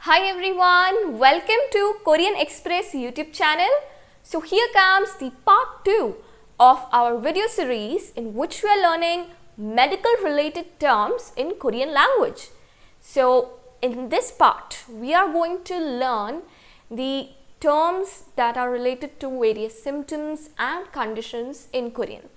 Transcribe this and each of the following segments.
Hi everyone, welcome to Korean Express YouTube channel. So here comes the part 2 of our video series in which we are learning medical related terms in Korean language. So in this part, we are going to learn the terms that are related to various symptoms and conditions in Korean.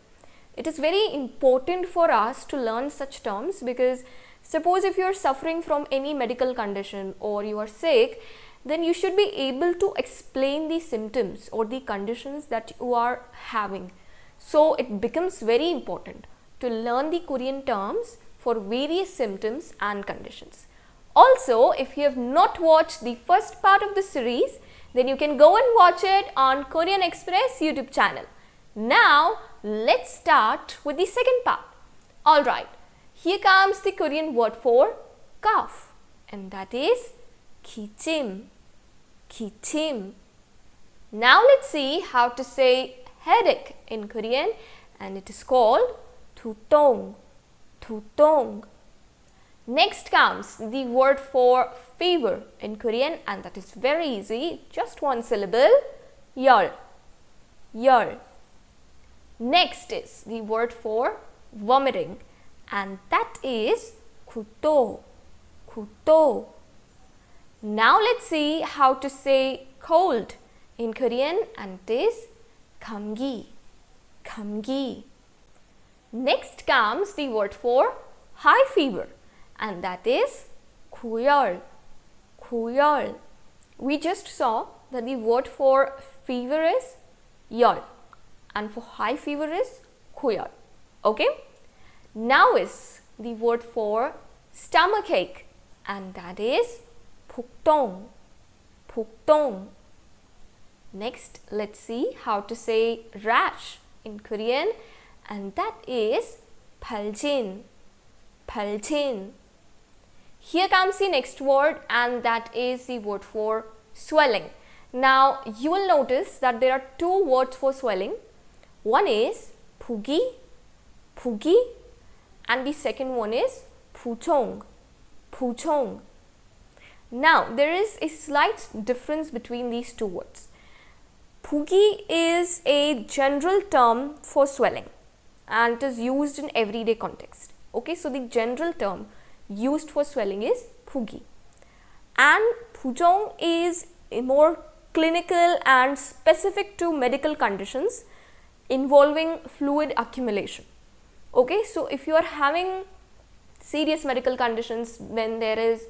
It is very important for us to learn such terms because suppose if you are suffering from any medical condition or you are sick, then you should be able to explain the symptoms or the conditions that you are having. So it becomes very important to learn the Korean terms for various symptoms and conditions. Also, if you have not watched the first part of the series, then you can go and watch it on Korean Express YouTube channel. Now, let's start with the second part. Alright, here comes the Korean word for cough, and that is 기침, 기침. Now let's see how to say headache in Korean, and it is called 두통, 두통. Next comes the word for fever in Korean, and that is very easy, just one syllable, 열, 열. Next is the word for vomiting, and that is 구토, 구토. Now let's see how to say cold in Korean, and it is 감기, 감기. Next comes the word for high fever, and that is 고열, 고열. We just saw that the word for fever is 열, and for high fever is 고열. Okay? Now is the word for stomachache, and that is 복통, 복통. Next, let's see how to say rash in Korean, and that is 발진, 발진. Here comes the next word, and that is the word for swelling. Now, you will notice that there are two words for swelling. One is 부기, 부기, and the second one is 부종, 부종. Now, there is a slight difference between these two words. 부기 is a general term for swelling, and it is used in everyday context. Okay, so the general term used for swelling is 부기, and 부종 is a more clinical and specific to medical conditions involving fluid accumulation. Okay, so if you are having serious medical conditions when there is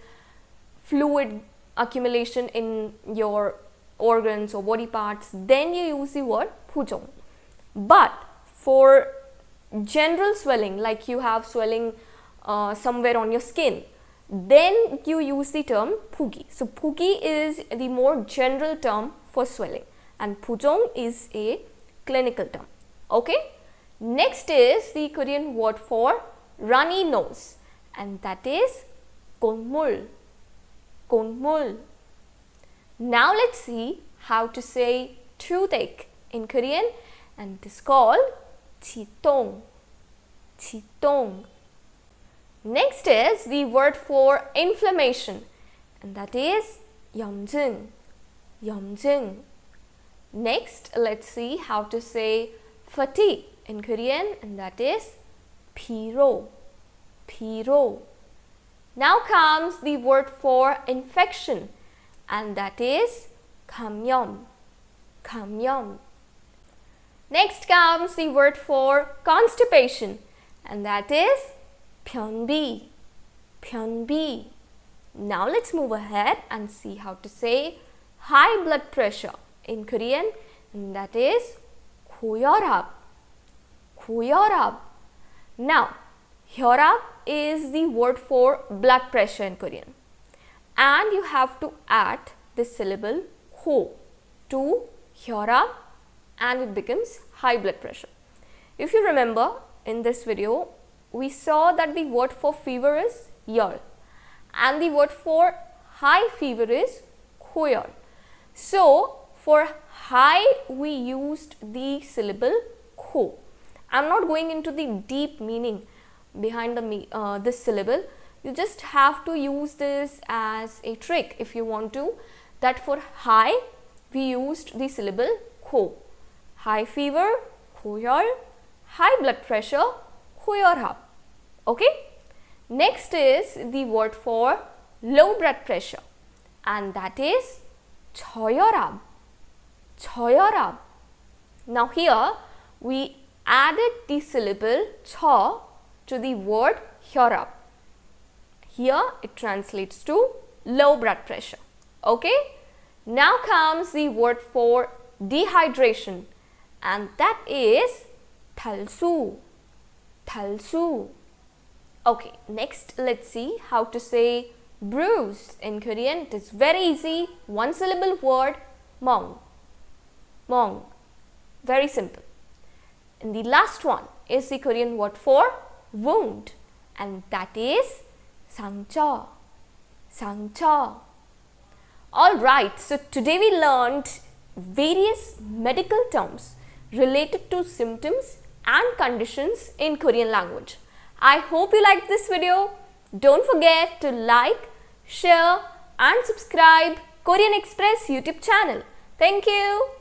fluid accumulation in your organs or body parts, then you use the word 부종. But for general swelling, like you have swelling somewhere on your skin, then you use the term 부기. So 부기 is the more general term for swelling, and 부종 is a clinical term. Okay? Next is the Korean word for runny nose, and that is 곤물, 곤물. Now let's see how to say toothache in Korean, and it is called 치통, 치통. Next is the word for inflammation, and that is 염증, 염증. Next, let's see how to say fatigue in Korean, and that is 피로, 피로. Now comes the word for infection, and that is 감염, 감염. Next comes the word for constipation, and that is 변비, 변비. Now let's move ahead and see how to say high blood pressure in Korean, and that is 고혈압, 고혈압. Now, 혈압 is the word for blood pressure in Korean, and you have to add the syllable 호 to 혈압, and it becomes high blood pressure. If you remember, in this video, we saw that the word for fever is 열, and the word for high fever is 고열. So, for high, we used the syllable 호. I'm not going into the deep meaning behind this syllable. You just have to use this as a trick if you want to. That for high, we used the syllable ko. High fever, koyor. High blood pressure, koyorhap. Okay? Next is the word for low blood pressure, and that is choyorab. Choyorab. Now here we added the syllable cho to the word hyorab. Here it translates to low blood pressure. Okay? Now comes the word for dehydration, and that is thalsu. Thalsu. Okay, next let's see how to say bruise in Korean. It is very easy. One syllable word, mong. Mong. Very simple. And the last one is the Korean word for wound, and that is 상처. 상처. Alright, so today we learned various medical terms related to symptoms and conditions in Korean language. I hope you liked this video. Don't forget to like, share and subscribe Korean Express YouTube channel. Thank you.